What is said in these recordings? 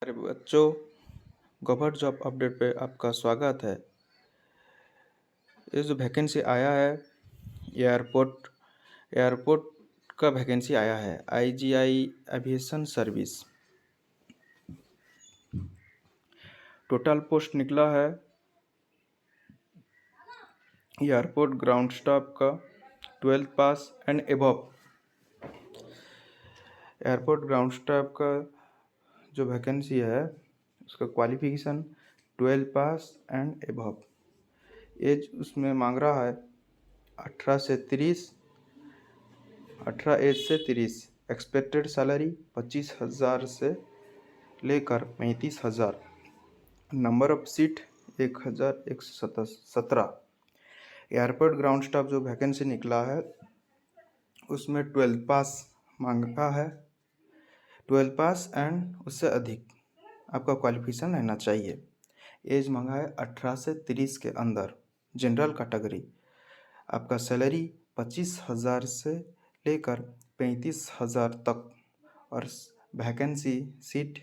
अरे बच्चों, government job update पे आपका स्वागत है। ये जो वैकेंसी आया है, एयरपोर्ट एयरपोर्ट का वैकेंसी आया है। IGI aviation service. Total post निकला है एयरपोर्ट ग्राउंड स्टाफ का 12th pass and above. Airport ground staff का जो वैकेंसी है उसका qualification 12 pass and above. Age उसमें मांग रहा है 18 एज से 30। एक्सपेक्टेड सैलरी 25,000 से लेकर 35,000। Number of seat 1,117। Airport ground staff जो वैकेंसी निकला है उसमें 12 पास मांगा है। 12 पास एंड उससे अधिक आपका क्वालिफिकेशन रहना चाहिए। एज मांगा है 18 से 30 के अंदर। जनरल कैटेगरी आपका सैलरी 25,000 से लेकर 35,000 तक और वैकेंसी सीट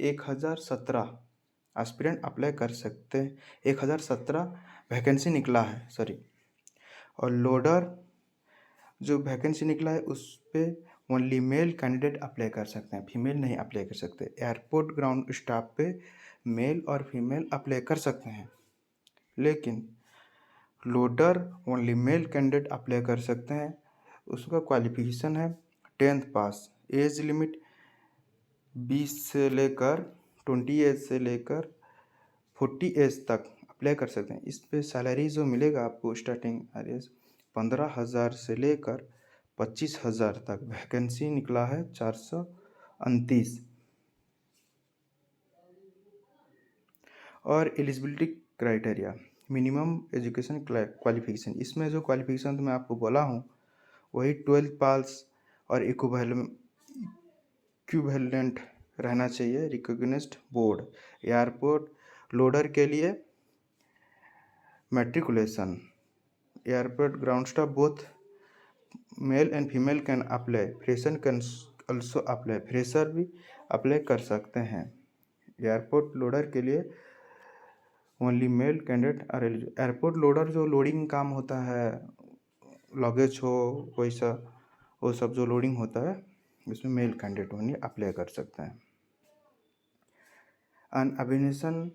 1,017 एस्पिरेंट अप्लाई कर सकते हैं। 1,017 वैकेंसी निकला है, सॉरी। और लोडर जो वैकेंसी निकला है उस पर ओनली मेल कैंडिडेट अप्लाई कर सकते हैं, फीमेल नहीं अप्लाई कर सकते। एयरपोर्ट ग्राउंड स्टाफ पे मेल और फीमेल अप्लाई कर सकते हैं, लेकिन loader only male candidate apply कर सकते हैं। उसका क्वालिफिकेशन है 10th पास। एज लिमिट 20 से लेकर 20 एज से लेकर 40 एज तक अप्लाई कर सकते हैं। इस पे सैलरी जो मिलेगा आपको स्टार्टिंग एज 15,000 से लेकर 25,000 तक। वैकेंसी निकला है 429। और eligibility criteria minimum education qualification, इसमें जो क्वालिफिकेशन मैं आपको बोला हूँ वही 12 पास और इक्विवेलेंट रहना चाहिए रिकॉग्नाइज्ड बोर्ड। एयरपोर्ट लोडर के लिए matriculation. Airport ground staff both male and female can apply. Fresher can also apply, fresher भी अप्लाई कर सकते हैं। एयरपोर्ट लोडर के लिए only male candidate are eligible. Airport loader जो लोडिंग काम होता है, लगेज हो वैसा, वो सब जो लोडिंग होता है इसमें मेल कैंडिडेट ओनली अप्लाई कर सकते हैं। अनएविनेशन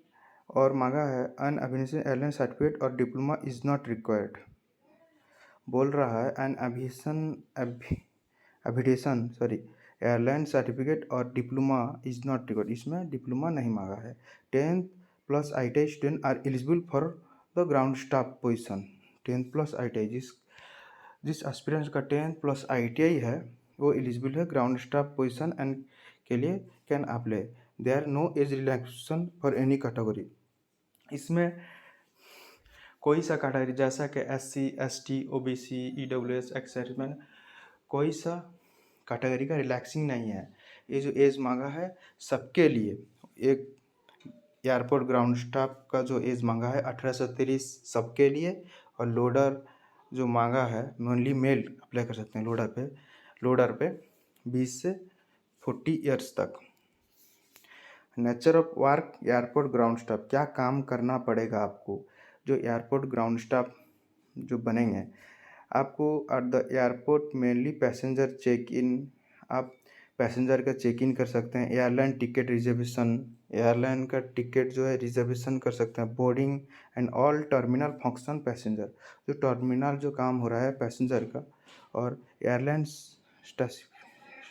और मांगा है अनएविनेशन एयरलाइन सर्टिफिकेट और डिप्लोमा इज नॉट रिक्वायर्ड। बोल रहा है एविडेशन एयरलाइन सर्टिफिकेट और डिप्लोमा इज नॉट रिक्वायर्ड। इसमें डिप्लोमा नहीं मांगा है। 10th plus ITI student are eligible for the ground staff position. 10th plus ITI जिस एस्पिरेंट्स का 10th प्लस ITI है वो एलिजिबल है ग्राउंड स्टाफ पोजिशन एंड के लिए can apply. There are no age relaxation for any category. इसमें कोई सा कैटेगरी जैसा कि SC ST OBC EWS assessment कोई सा कैटेगरी का रिलैक्सिंग नहीं है। ये जो एज मांगा है सबके लिए। एक एयरपोर्ट ग्राउंड स्टाफ का जो एज मांगा है 18 से 30 सबके लिए। और लोडर जो मांगा है ओनली मेल अप्लाई कर सकते हैं लोडर पे 20 से 40 ईयर्स तक। Nature of work airport ground staff, क्या काम करना पड़ेगा आपको जो एयरपोर्ट ग्राउंड स्टाफ जो बनेंगे। आपको at the airport mainly passenger check in, आप पैसेंजर का चेक इन कर सकते हैं। एयरलाइन टिकट रिजर्वेशन, एयरलाइन का टिकट जो है रिजर्वेशन कर सकते हैं। Boarding and all terminal function passenger, जो टर्मिनल जो काम हो रहा है पैसेंजर का। और एयरलाइन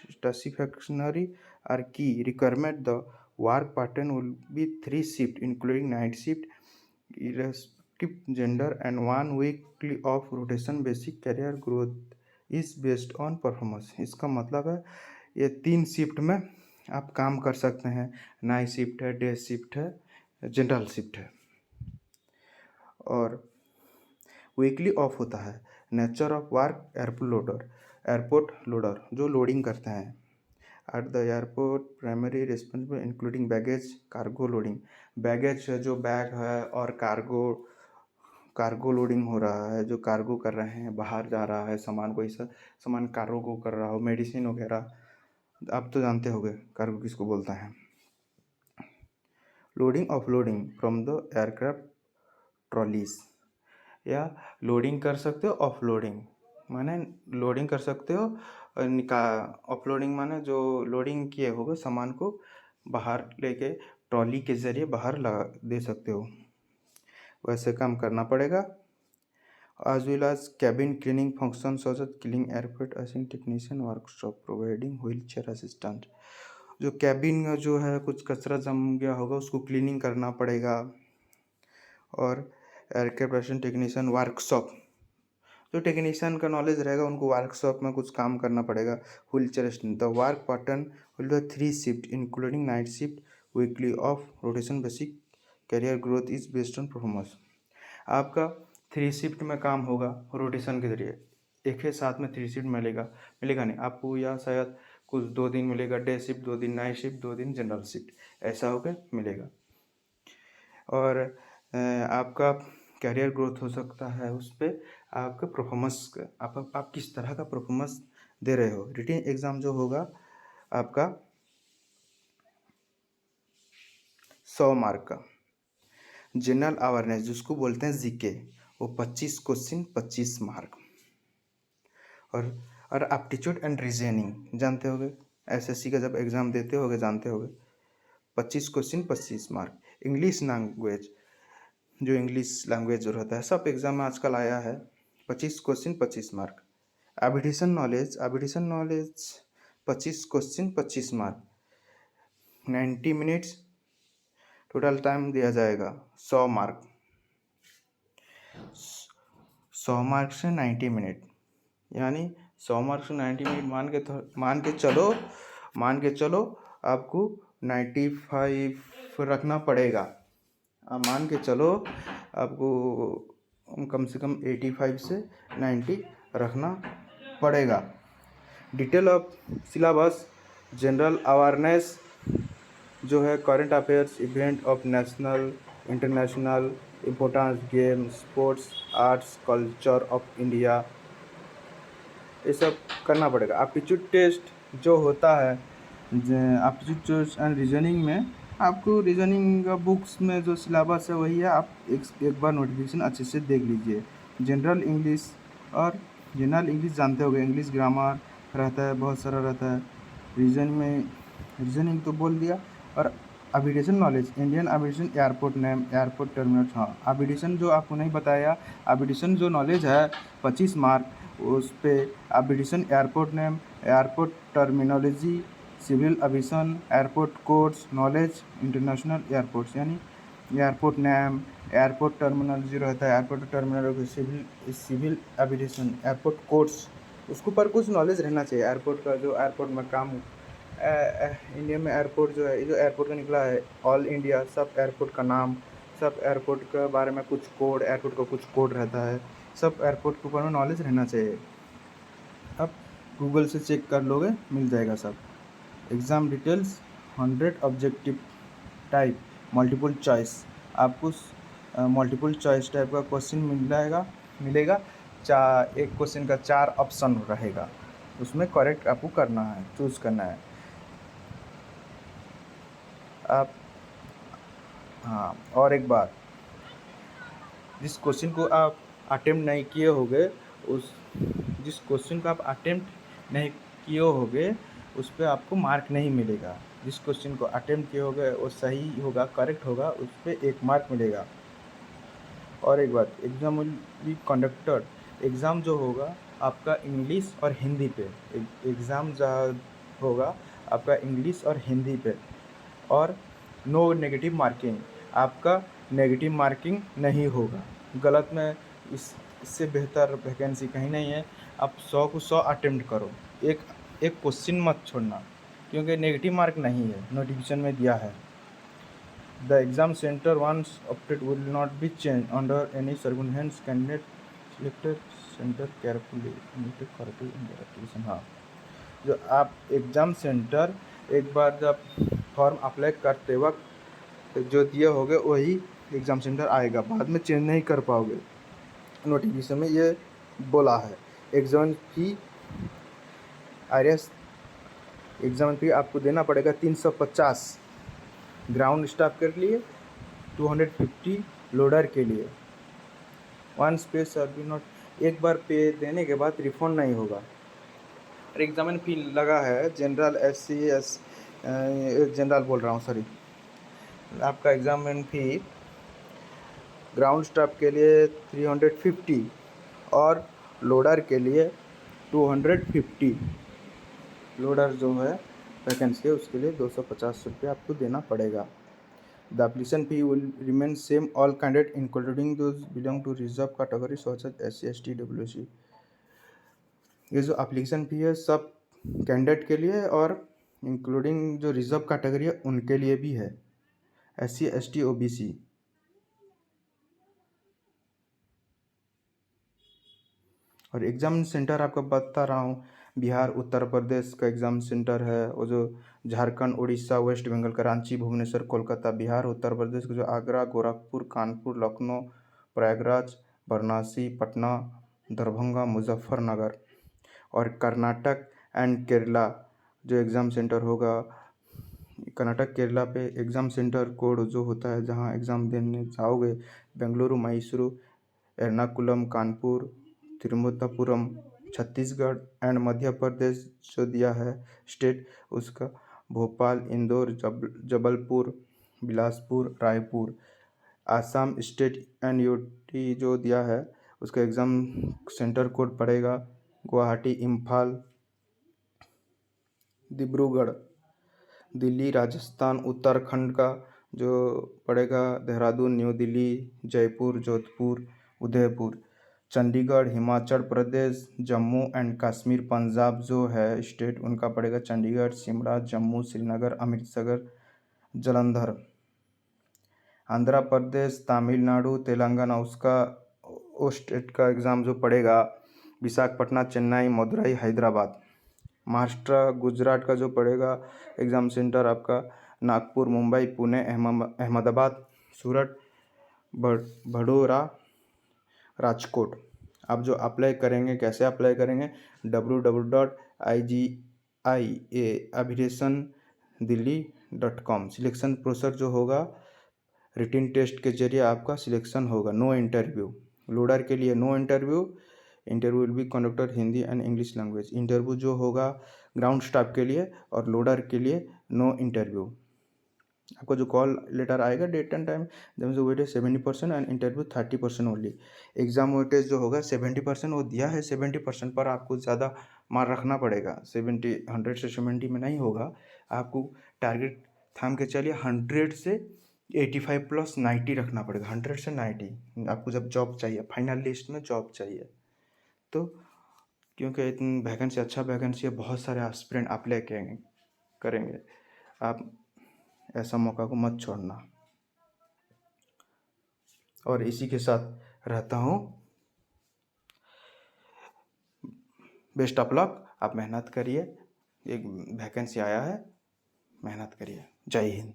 स्पेसिफिकेशनरी आर की requirement the work pattern will be 3 shift including night shift, irrespective gender, and 1 weekly off rotation. Basic career growth is based on performance। इसका मतलब है ये 3 शिफ्ट में आप काम कर सकते हैं। नाइट शिफ्ट है, डे शिफ्ट है, जनरल शिफ्ट है, और वीकली ऑफ होता है। Nature of work airport loader जो लोडिंग करते हैं eight the airport primary responsible including baggage cargo loading. Baggage जो बैग है और कार्गो लोडिंग हो रहा है, जो कार्गो कर रहे हैं, बाहर जा रहा है सामान, कोई सा सामान कार्गो कर रहा हो, मेडिसिन वगैरह, आप तो जानते होंगे कार्गो किसको बोलते हैं। Loading offloading from the aircraft trolleys, या लोडिंग कर सकते हो, ऑफलोडिंग माने लोडिंग कर सकते हो, ऑफलोडिंग माने जो लोडिंग किए होगे सामान को बाहर लेके ट्रॉली के ज़रिए बाहर लगा दे सकते हो, वैसे काम करना पड़ेगा। as well as cabin cleaning functions such as cleaning airport assisting technician workshop providing wheelchair assistant। जो कैबिन में जो है कुछ कचरा जम गया होगा उसको क्लीनिंग करना पड़ेगा। और एयरक्राफ्ट असिस्टेंट टेक्नीशियन वर्कशॉप, जो टेक्नीशियन का नॉलेज रहेगा उनको वर्कशॉप में कुछ काम करना पड़ेगा। Wheelchair assistant, the work pattern will be 3 shift including night shift weekly off rotation, basic career growth is based on performance. आपका 3 शिफ्ट में काम होगा रोटेशन के जरिए, एक ही साथ में 3 शिफ्ट मिलेगा नहीं आपको, या शायद कुछ 2 दिन मिलेगा डे शिफ्ट, 2 दिन नाइट शिफ्ट, 2 दिन जनरल शिफ्ट, ऐसा होकर मिलेगा। और आपका कैरियर ग्रोथ हो सकता है उस पर आपका परफॉर्मेंस, आप किस तरह का परफॉर्मेंस दे रहे हो। रिटन एग्ज़ाम जो होगा आपका 100 मार्क का। जनरल अवेयरनेस जिसको बोलते हैं जीके, वो 25 क्वेश्चन 25 मार्क। और एप्टीट्यूड एंड रीजनिंग जानते होगे, एसएससी का जब एग्ज़ाम देते होगे जानते होगे, 25 क्वेश्चन 25 मार्क। इंग्लिश लैंग्वेज, जो इंग्लिश लैंग्वेज जो रहता है सब एग्ज़ाम में आजकल आया है, 25 question 25 mark. Addition knowledge 25 question 25 mark, 90 minutes total time दिया जाएगा। 100 मार्क, 100 मार्क से 90 मिनट, यानी 100 मार्क से 90 मिनट मान के चलो आपको 95 रखना पड़ेगा। मान के चलो आपको कम से कम 85 से 90 रखना पड़ेगा। Detail of syllabus, general awareness जो है, current affairs, event of national international importance, game, sports, arts, culture of India, ये सब करना पड़ेगा। एप्टीट्यूड टेस्ट जो होता है, एप्टीट्यूड टेस्ट एंड रीजनिंग में आपको रीजनिंग बुक्स में जो सिलेबस है वही है, आप एक बार नोटिफिकेशन अच्छे से देख लीजिए। जनरल इंग्लिश जानते होंगे, इंग्लिश ग्रामर रहता है, बहुत सारा रहता है। रीजनिंग तो बोल दिया। और aviation knowledge, Indian aviation airport name, airport terminal, हाँ एविएशन जो आपको नहीं बताया, एविएशन जो नॉलेज है 25 मार्क, उस पर aviation airport name, airport terminology, civil aviation, airport codes knowledge, international airports, यानी एयरपोर्ट नेम, एयरपोर्ट टर्मिनोलॉजी रहता है, airport terminology, civil aviation, airport codes, उसके ऊपर कुछ नॉलेज रहना चाहिए। एयरपोर्ट का जो एयरपोर्ट में काम इंडिया में एयरपोर्ट जो है, जो एयरपोर्ट का निकला है ऑल इंडिया, सब एयरपोर्ट का नाम, सब एयरपोर्ट के बारे में कुछ कोड, एयरपोर्ट का कुछ कोड रहता है, सब एयरपोर्ट के ऊपर में नॉलेज रहना चाहिए। आप गूगल से चेक कर लोगे, मिल जाएगा सब। Exam details, 100 objective type, multiple choice, आपको मल्टीपल चॉइस टाइप का क्वेश्चन मिलेगा। एक क्वेश्चन का 4 ऑप्शन रहेगा, उसमें करेक्ट आपको करना है, चूज़ करना है आप। हाँ, और एक बात, जिस क्वेश्चन को आप अटेम्प्ट नहीं किए होगे, उस पर आपको मार्क नहीं मिलेगा। जिस क्वेश्चन को अटेम्प्ट किए होगे वो सही होगा, करेक्ट होगा, उस पर 1 मार्क मिलेगा। और एक बात, exam will be conducted, exam जो होगा आपका इंग्लिश और हिंदी पे, एग्ज़ाम जो होगा आपका इंग्लिश और हिंदी पे। और नो नेगेटिव मार्किंग, आपका नेगेटिव मार्किंग नहीं होगा। गलत में इससे बेहतर वैकेंसी कहीं नहीं है। आप 100 को 100 अटेम्प्ट करो, एक क्वेश्चन मत छोड़ना, क्योंकि नेगेटिव मार्क नहीं है, नोटिफिकेशन में दिया है। The exam centre once opted will not be change under any circumstance, candidate selected centre carefully correctly in their application. हाँ, जो आप एग्ज़ाम सेंटर एक बार जब फॉर्म अप्लाई करते वक्त जो दिए होगे वही एग्ज़ाम सेंटर आएगा, बाद में चेंज नहीं कर पाओगे। नोटिफिकेशन में ये बोला है। एग्ज़ाम फी आईआरएस, एग्ज़ाम फी आपको देना पड़ेगा 350 ग्राउंड स्टाफ के लिए 250, लोडर के लिए 1 स्पेस और भी नॉट, एक बार पे देने के बाद रिफंड नहीं होगा। और एग्जामिन फी लगा है जनरल SC जनरल बोल रहा हूँ सॉरी, आपका एग्जामिन फी ग्राउंड स्टाफ के लिए 350 और लोडर के लिए 250। लोडर जो है वैकेंसी है उसके लिए 250 रुपये आपको देना पड़ेगा। The application fee will remain same all candidate including those belong to reserve category such as SC ST WC। ये जो एप्लीकेशन फी है सब कैंडिडेट के लिए और इंक्लूडिंग जो रिजर्व कैटेगरी है उनके लिए भी है, SC ST OBC। और एग्ज़ाम सेंटर आपको बता रहा हूँ, बिहार उत्तर प्रदेश का एग्ज़ाम सेंटर है, वो जो झारखंड उड़ीसा वेस्ट बंगाल का रांची भुवनेश्वर कोलकाता, बिहार उत्तर प्रदेश का जो आगरा गोरखपुर कानपुर लखनऊ प्रयागराज वाराणसी पटना दरभंगा मुजफ्फरनगर। और कर्नाटक एंड केरला जो एग्ज़ाम सेंटर होगा, कर्नाटक केरला पे एग्ज़ाम सेंटर कोड जो होता है जहाँ एग्ज़ाम देने जाओगे, बेंगलुरु मैसूरू एर्नाकुलम कानपुर तिरुवनंतपुरम छत्तीसगढ़ एंड मध्य प्रदेश जो दिया है स्टेट उसका Bhopal Indore Jabalpur Bilaspur Raipur. Assam state and UT जो दिया है उसका एग्ज़ाम सेंटर कोड पड़ेगा गुवाहाटी इम्फाल डिब्रूगढ़। दिल्ली राजस्थान उत्तराखंड का जो पड़ेगा देहरादून न्यू दिल्ली जयपुर जोधपुर उदयपुर। चंडीगढ़ हिमाचल प्रदेश जम्मू एंड कश्मीर पंजाब जो है स्टेट उनका पड़ेगा चंडीगढ़ शिमला जम्मू श्रीनगर अमृतसर जलंधर। आंध्र प्रदेश तमिलनाडु तेलंगाना उसका वो स्टेट का एग्ज़ाम जो पड़ेगा विशाखापट्टनम चेन्नई मदुरई हैदराबाद। महाराष्ट्र गुजरात का जो पड़ेगा एग्ज़ाम सेंटर आपका नागपुर मुंबई पुणे अहमदाबाद सूरत भदोरा राजकोट। आप जो अप्लाई करेंगे कैसे अप्लाई करेंगे, www.IGIAviationdelhi.com। सिलेक्शन प्रोसेस जो होगा रिटन टेस्ट के जरिए आपका सिलेक्शन होगा, नो इंटरव्यू। लोडर के लिए no interview, interview will be conducted Hindi and English language. Interview जो होगा ग्राउंड स्टाफ के लिए और लोडर के लिए नो इंटरव्यू। आपको जो कॉल लेटर आएगा डेट एंड टाइम, देन जो weightage 70% and interview 30% only. Exam weightage जो होगा 70% वो दिया है, 70% पर आपको ज़्यादा मार्क रखना पड़ेगा। 100 से 70 में नहीं होगा, आपको टारगेट थाम के चलिए 100 से 85 प्लस 90 रखना पड़ेगा। 100 से 90 आपको जब जॉब चाहिए, फाइनल लिस्ट में जॉब चाहिए तो, क्योंकि इतनी वैकेंसी अच्छा वैकेंसी है, बहुत सारे एस्पिरेंट अप्लाई करेंगे, आप ऐसा मौका को मत छोड़ना। और इसी के साथ रहता हूँ, बेस्ट ऑफ लक। आप मेहनत करिए, एक वैकेंसी आया है, मेहनत करिए। जय हिंद।